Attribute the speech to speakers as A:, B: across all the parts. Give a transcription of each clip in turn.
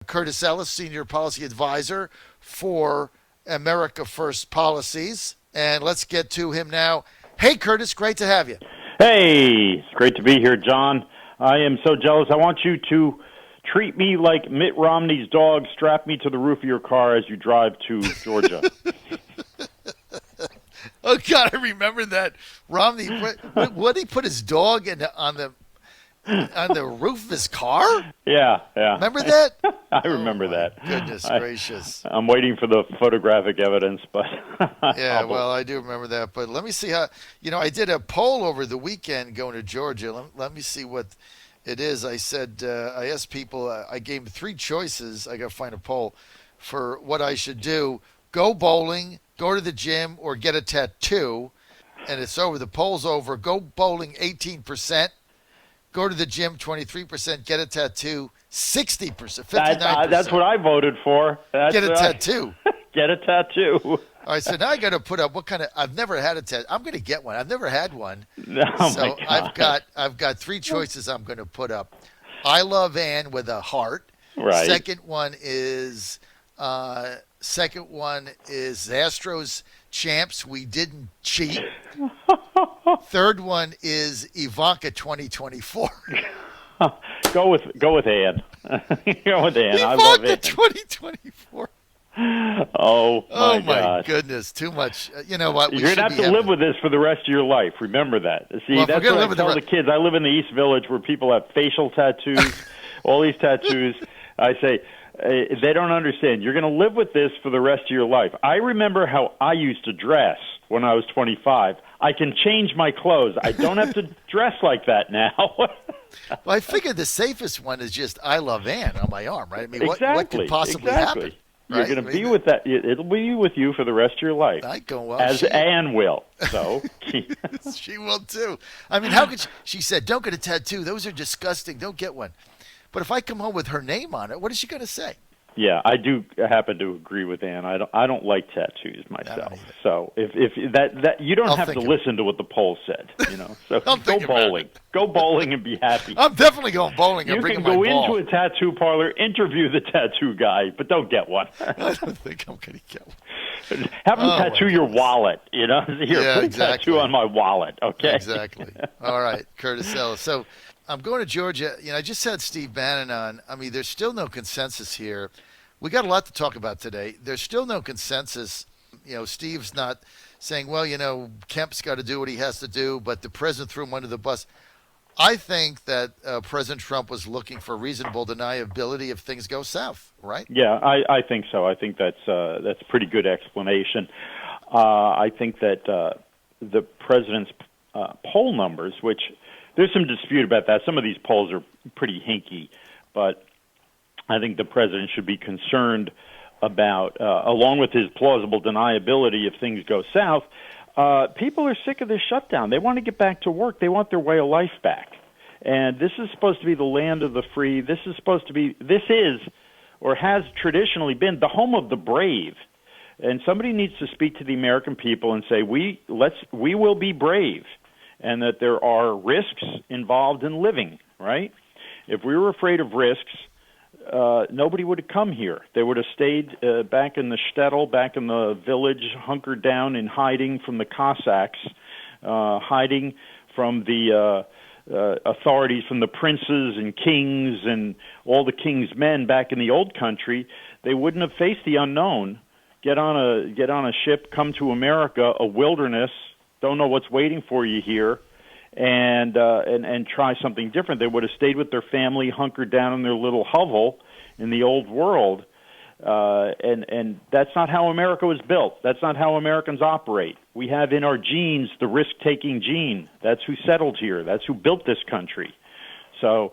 A: Curtis Ellis, Senior Policy Advisor for America First Policies. And let's get to him now. Hey, Curtis, great to have you.
B: Hey, it's great to be here, John. I am so jealous. I want you to treat me like Mitt Romney's dog, strap me to the roof of your car as you drive to Georgia.
A: Oh, God, I remember that. Romney, what did he put his dog on the roof of his car?
B: Yeah.
A: Remember that?
B: I remember that.
A: Goodness gracious.
B: I'm waiting for the photographic evidence, but...
A: Yeah, well, I do remember that. But let me see how... I did a poll over the weekend going to Georgia. Let me see what it is. I said, I asked people, I gave them 3 choices. I got to find a poll for what I should do. Go bowling, go to the gym, or get a tattoo. And it's over. The poll's over. Go bowling, 18%. Go to the gym, 23%. Get a tattoo, 60%, 59%.
B: That's what I voted for.
A: Get a tattoo.
B: Get a tattoo.
A: All right, so now I got to put up what kind of. I've never had a tattoo. I'm going to get one. I've never had one.
B: Oh
A: so
B: my God.
A: I've got 3 choices I'm going to put up. I love Ann with a heart.
B: Right.
A: Second one is Astros champs. We didn't cheat. Third one is Ivanka 2024.
B: Go with Ann. Go with Ann.
A: Ivanka
B: I love it.
A: 2024.
B: Oh my
A: God. Goodness, too much. You know what?
B: You're going to have to live with this for the rest of your life. Remember that. See, that's what I tell the kids. I live in the East Village where people have facial tattoos, all these tattoos. I say, they don't understand. You're going to live with this for the rest of your life. I remember how I used to dress when I was 25. I can change my clothes. I don't have to dress like that now.
A: Well, I figured the safest one is just I love Ann on my arm, right? I mean,
B: exactly.
A: what could possibly happen?
B: You're going to be with that. It'll be with you for the rest of your life. As Ann will. So
A: she will too. I mean, how could she said, "Don't get a tattoo. Those are disgusting. Don't get one." But if I come home with her name on it, what is she going to say?
B: Yeah, I do happen to agree with Ann. I don't like tattoos myself. So if that you don't have to listen to what the poll said, So go bowling. Go bowling and be happy.
A: I'm definitely going bowling and bringing my ball.
B: You can go into a tattoo parlor, interview the tattoo guy, but don't get one.
A: I don't think I'm going to get one.
B: Have him tattoo your wallet, Here, put a tattoo on my wallet, okay?
A: Exactly. All right, Curtis Ellis. So I'm going to Georgia. I just had Steve Bannon on. I mean, there's still no consensus here. We got a lot to talk about today. There's still no consensus. Steve's not saying, well, Kemp's got to do what he has to do, but the president threw him under the bus. I think that President Trump was looking for reasonable deniability if things go south, right?
B: Yeah, I think so. I think that's a pretty good explanation. I think that the president's poll numbers, which there's some dispute about that. Some of these polls are pretty hinky, but I think the president should be concerned about, along with his plausible deniability if things go south, people are sick of this shutdown. They want to get back to work. They want their way of life back. And this is supposed to be the land of the free. This is, or has traditionally been, the home of the brave. And somebody needs to speak to the American people and say, we will be brave, and that there are risks involved in living, right? If we were afraid of risks, nobody would have come here. They would have stayed back in the shtetl, back in the village, hunkered down in hiding from the Cossacks, hiding from the authorities, from the princes and kings and all the king's men back in the old country. They wouldn't have faced the unknown. Get on a ship, come to America, a wilderness, don't know what's waiting for you here, and try something different. They would have stayed with their family, hunkered down in their little hovel in the old world, and that's not how America was built. That's not how Americans operate. We have in our genes the risk-taking gene. That's who settled here. That's who built this country. So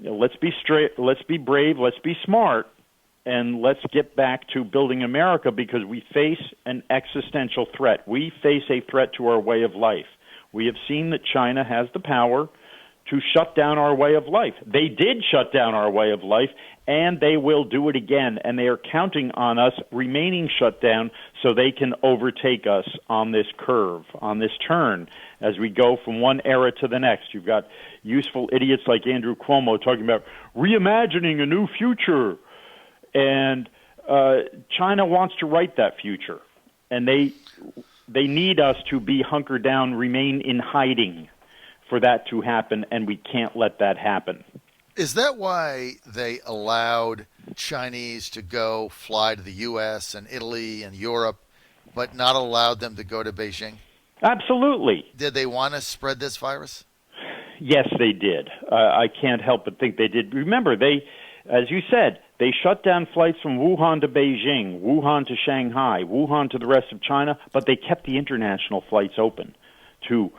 B: let's be straight. Let's be brave. Let's be smart. And let's get back to building America, because we face an existential threat. We face a threat to our way of life. We have seen that China has the power to shut down our way of life. They did shut down our way of life, and they will do it again. And they are counting on us remaining shut down so they can overtake us on this curve, on this turn, as we go from one era to the next. You've got useful idiots like Andrew Cuomo talking about reimagining a new future. And China wants to write that future, and they need us to be hunkered down, remain in hiding for that to happen, and we can't let that happen.
A: Is that why they allowed Chinese to go fly to the U.S. and Italy and Europe, but not allowed them to go to Beijing?
B: Absolutely.
A: Did they want to spread this virus?
B: Yes, they did. I can't help but think they did. Remember, they, as you said, they shut down flights from Wuhan to Beijing, Wuhan to Shanghai, Wuhan to the rest of China, but they kept the international flights open to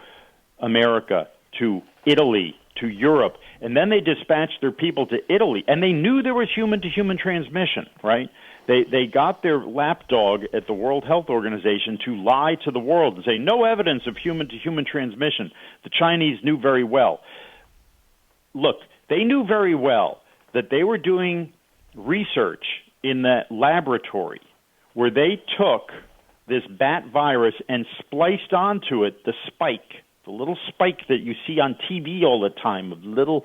B: America, to Italy, to Europe. And then they dispatched their people to Italy, and they knew there was human-to-human transmission, right? They got their lapdog at the World Health Organization to lie to the world and say, no evidence of human-to-human transmission. The Chinese knew very well. Look, they knew very well that they were doing research in that laboratory where they took this bat virus and spliced onto it the spike, the little spike that you see on TV all the time, of little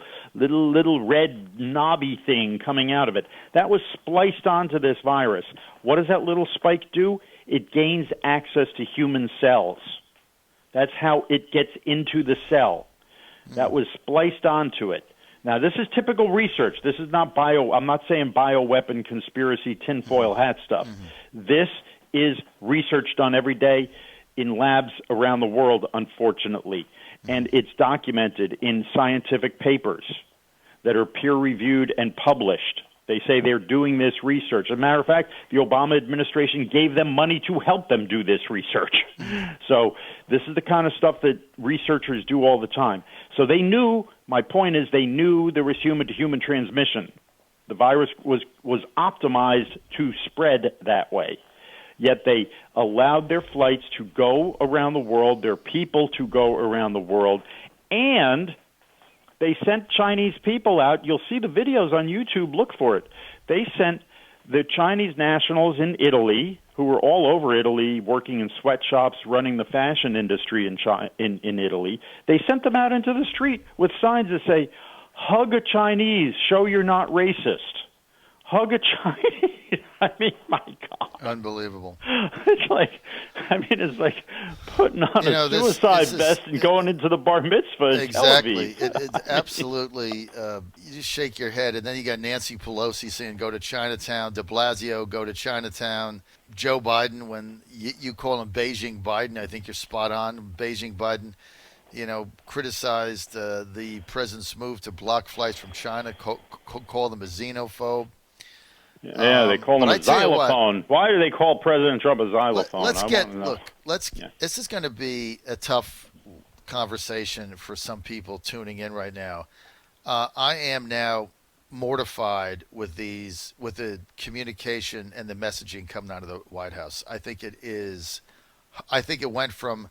B: red knobby thing coming out of it. That was spliced onto this virus. What does that little spike do? It gains access to human cells. That's how it gets into the cell. That was spliced onto it. Now, this is typical research. This is not I'm not saying bioweapon conspiracy tinfoil hat stuff. This is research done every day in labs around the world, unfortunately, and it's documented in scientific papers that are peer-reviewed and published. They say they're doing this research. As a matter of fact, the Obama administration gave them money to help them do this research. So this is the kind of stuff that researchers do all the time. So they knew, my point is, they knew there was human-to-human transmission. The virus was optimized to spread that way. Yet they allowed their flights to go around the world, their people to go around the world, and they sent Chinese people out. You'll see the videos on YouTube. Look for it. They sent the Chinese nationals in Italy, who were all over Italy, working in sweatshops, running the fashion industry in Italy. They sent them out into the street with signs that say, "Hug a Chinese, show you're not racist. Hug a Chinese." I mean, my God.
A: Unbelievable.
B: It's like putting on a suicide vest and going into the bar mitzvah.
A: Exactly. It absolutely, you just shake your head. And then you got Nancy Pelosi saying, go to Chinatown. De Blasio, go to Chinatown. Joe Biden, when you call him Beijing Biden, I think you're spot on. Beijing Biden, criticized the president's move to block flights from China, call them a xenophobe.
B: Yeah, they call him a xylophone. Why do they call President Trump a xylophone?
A: This is going to be a tough conversation for some people tuning in right now. I am now mortified with the communication and the messaging coming out of the White House. I think it went from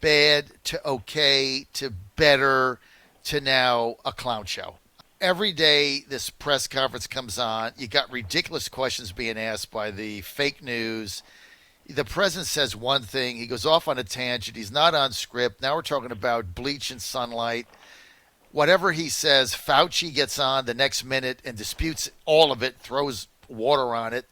A: bad to okay to better to now a clown show. Every day this press conference comes on, you got ridiculous questions being asked by the fake news. The president says one thing, he goes off on a tangent, he's not on script. Now we're talking about bleach and sunlight. Whatever he says, Fauci gets on the next minute and disputes all of it, throws water on it.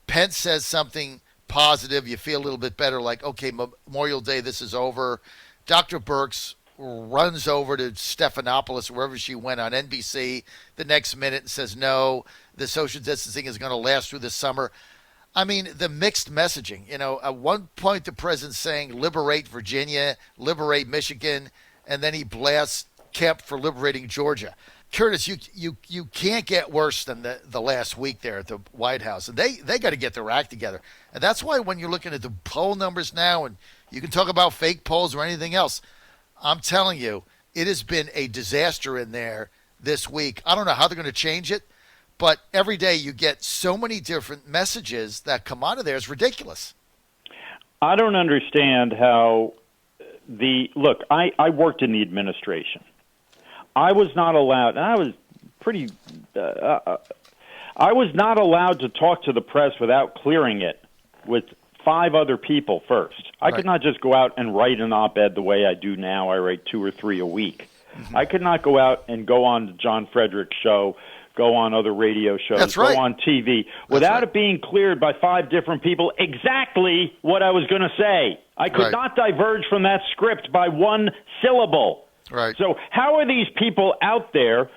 A: Pence says something positive, you feel a little bit better, like, okay, Memorial Day, this is over. Dr. Birx runs over to Stephanopoulos, wherever she went, on NBC the next minute and says, no, the social distancing is going to last through the summer. I mean, the mixed messaging. At one point the president's saying, liberate Virginia, liberate Michigan, and then he blasts Kemp for liberating Georgia. Curtis, you can't get worse than the last week there at the White House. And they got to get their act together. And that's why when you're looking at the poll numbers now, and you can talk about fake polls or anything else, I'm telling you, it has been a disaster in there this week. I don't know how they're going to change it, but every day you get so many different messages that come out of there. It's ridiculous.
B: I don't understand how look, I worked in the administration. I was not allowed, and I was pretty, I was not allowed to talk to the press without clearing it with 5 other people first. I could not just go out and write an op-ed the way I do now. I write 2 or 3 a week. I could not go out and go on to John Fredericks' show, go on other radio shows,
A: That's right.
B: go on TV, without
A: right.
B: it being cleared by 5 different people exactly what I was going to say. I could
A: Right.
B: not diverge from that script by 1 syllable.
A: Right.
B: So how are these people out there,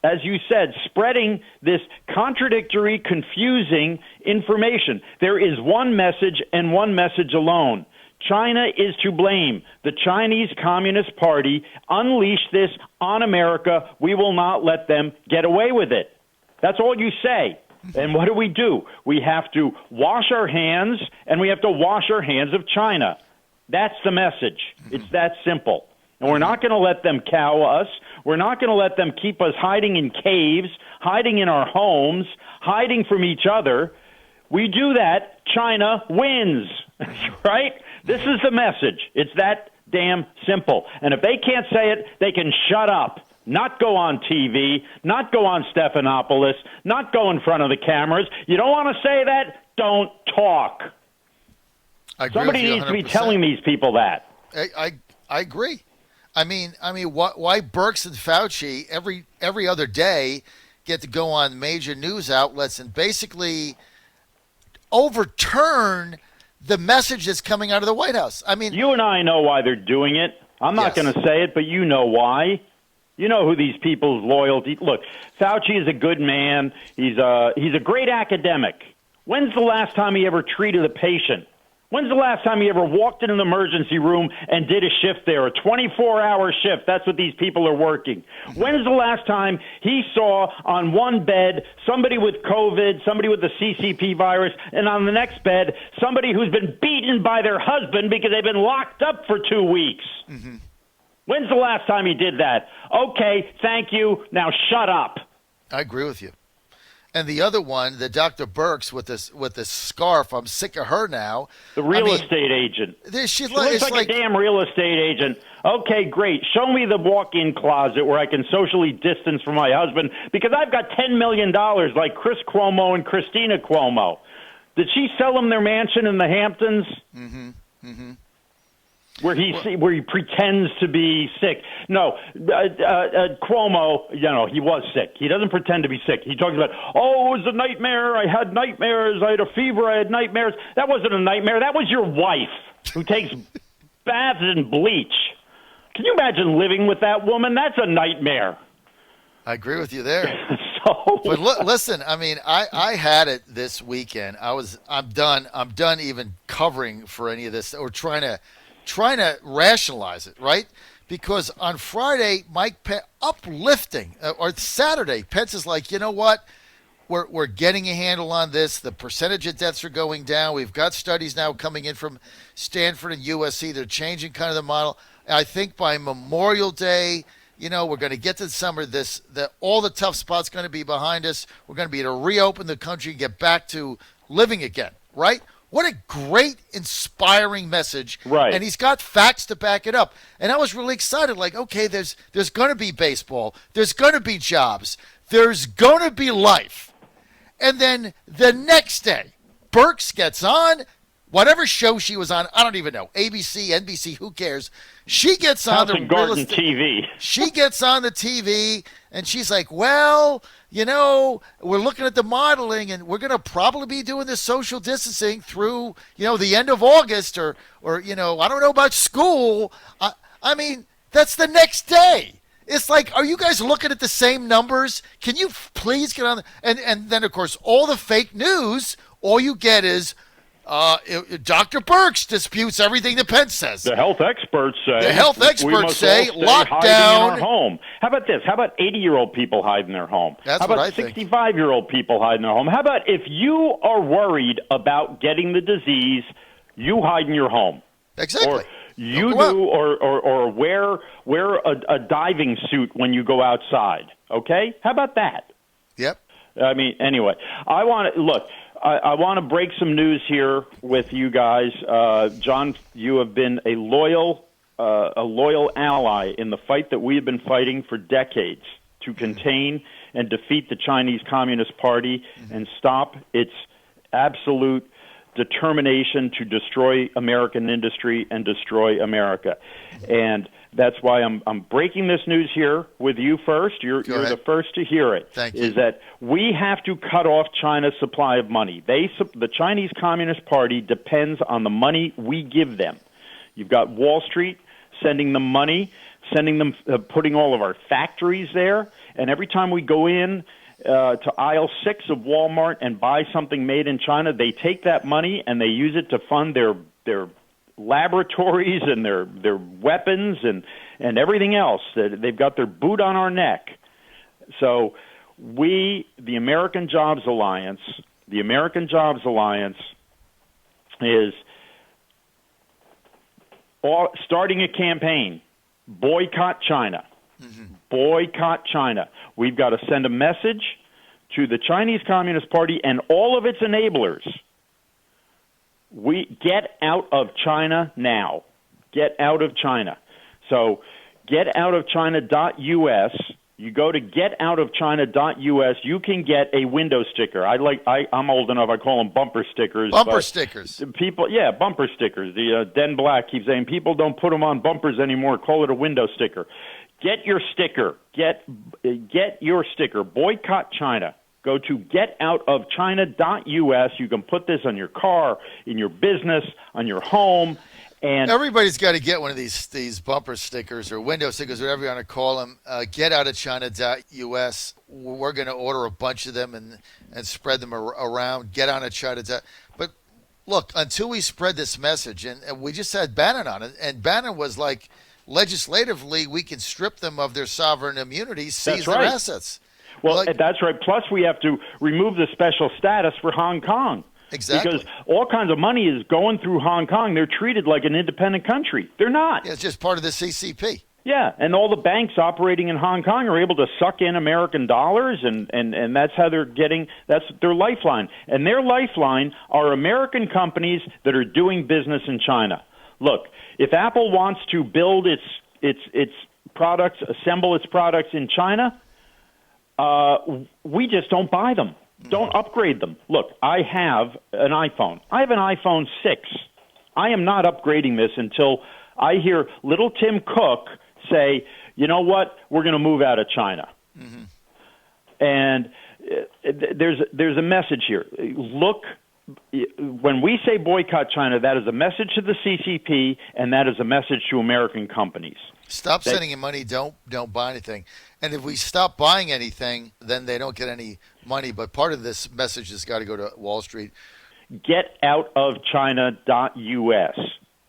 B: as you said, spreading this contradictory, confusing information? There is one message and one message alone. China is to blame. The Chinese Communist Party unleashed this on America. We will not let them get away with it. That's all you say. And what do? We have to wash our hands, and we have to wash our hands of China. That's the message. It's that simple. And we're not going to let them cow us. We're not going to let them keep us hiding in caves, hiding in our homes, hiding from each other. We do that, China wins, right? This is the message. It's that damn simple. And if they can't say it, they can shut up, not go on TV, not go on Stephanopoulos, not go in front of the cameras. You don't want to say that? Don't talk. Somebody needs to be telling these people that.
A: I agree. I mean, why Birx and Fauci every other day get to go on major news outlets and basically overturn the message that's coming out of the White House? I mean,
B: you and I know why they're doing it. I'm not going to say it, but you know why. You know who these people's loyalty. Look, Fauci is a good man. He's a great academic. When's the last time he ever treated a patient? When's the last time he ever walked in an emergency room and did a shift there, a 24-hour shift? That's what these people are working. When's the last time he saw on one bed somebody with COVID, somebody with the CCP virus, and on the next bed somebody who's been beaten by their husband because they've been locked up for 2 weeks? Mm-hmm. When's the last time he did that? Okay, thank you. Now shut up.
A: I agree with you. And the other one, the Dr. Birx with this scarf, I'm sick of her now.
B: The real estate agent.
A: She
B: looks like a damn real estate agent. Okay, great. Show me the walk-in closet where I can socially distance from my husband because I've got $10 million like Chris Cuomo and Christina Cuomo. Did she sell them their mansion in the Hamptons? Mm-hmm. Mm-hmm. Where he pretends to be sick. No, Cuomo, he was sick. He doesn't pretend to be sick. He talks about, it was a nightmare. I had nightmares. I had a fever. I had nightmares. That wasn't a nightmare. That was your wife who takes baths in bleach. Can you imagine living with that woman? That's a nightmare.
A: I agree with you there. But listen, I mean, I had it this weekend. I'm done even covering for any of this or trying to rationalize it, right? Because on Friday, Mike Pence, uplifting, or Saturday, Pence is like, you know what? We're getting a handle on this. The percentage of deaths are going down. We've got studies now coming in from Stanford and USC. They're changing kind of the model. I think by Memorial Day, we're going to get to the summer. All the tough spots going to be behind us. We're going to be able to reopen the country and get back to living again, right? What a great, inspiring message.
B: Right.
A: And he's got facts to back it up. And I was really excited. Like, okay, there's going to be baseball. There's going to be jobs. There's going to be life. And then the next day, Birx gets on whatever show she was on. I don't even know. ABC, NBC, who cares? She gets on the
B: Garden TV.
A: She gets on the TV, and she's like, well, we're looking at the modeling, and we're going to probably be doing this social distancing through, the end of August or I don't know about school. I mean, that's the next day. It's like, are you guys looking at the same numbers? Can you please get on? And then, of course, all the fake news, all you get is Dr. Birx disputes everything that Pence says.
B: The health experts say.
A: Lockdown.
B: In our home. How about this? How about 80-year-old people hide in their home?
A: That's
B: How
A: what
B: about 65-year-old people hide in their home? How about if you are worried about getting the disease, you hide in your home?
A: Exactly.
B: Or you do, or wear a diving suit when you go outside. Okay? How about that?
A: Yep.
B: I mean, anyway, I want to break some news here with you guys. John, you have been a loyal ally in the fight that we have been fighting for decades to contain and defeat the Chinese Communist Party and stop its absolute determination to destroy American industry and destroy America. And That's why I'm breaking this news here with you first. You're the first to hear it.
A: Thank you.
B: Is that we have to cut off China's supply of money. The Chinese Communist Party depends on the money we give them. You've got Wall Street sending them money, putting all of our factories there, and every time we go in to aisle 6 of Walmart and buy something made in China, they take that money and they use it to fund their laboratories and their weapons and everything else. They've got their boot on our neck. So the American Jobs Alliance is starting a campaign, boycott China. Mm-hmm. Boycott China. We've got to send a message to the Chinese Communist Party and all of its enablers. We get out of China now. Get out of China. So getoutofchina.us. You go to getoutofchina.us. You can get a window sticker. I'm old enough. I call them bumper stickers.
A: Bumper stickers.
B: People, yeah, bumper stickers. The Den Black keeps saying people don't put them on bumpers anymore. Call it a window sticker. Get your sticker. Get your sticker. Boycott China. Go to getoutofchina.us. You can put this on your car, in your business, on your home. And
A: everybody's got to get one of these bumper stickers or window stickers, whatever you want to call them. Getoutofchina.us. We're going to order a bunch of them and spread them around. Getoutofchina. But look, until we spread this message, and we just had Bannon on it, and Bannon was like, legislatively, we can strip them of their sovereign immunity, seize their assets.
B: Well, that's right. Plus, we have to remove the special status for Hong Kong.
A: Exactly.
B: Because all kinds of money is going through Hong Kong. They're treated like an independent country. They're not.
A: Yeah, it's just part of the CCP.
B: Yeah, and all the banks operating in Hong Kong are able to suck in American dollars, and that's how they're getting – that's their lifeline. And their lifeline are American companies that are doing business in China. Look, if Apple wants to build its products, assemble its products in China – we just don't buy them. Don't upgrade them. Look, I have an iPhone. I have an iPhone 6. I am not upgrading this until I hear little Tim Cook say, you know what, we're going to move out of China. Mm-hmm. And there's a message here. Look, when we say boycott China, that is a message to the CCP, and that is a message to American companies.
A: Stop sending in money. Don't buy anything. And if we stop buying anything, then they don't get any money. But part of this message has got to go to Wall Street.
B: Getoutofchina.us.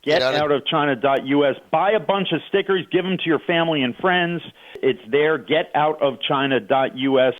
B: Getoutofchina.us. Buy a bunch of stickers. Give them to your family and friends. It's there. Getoutofchina.us.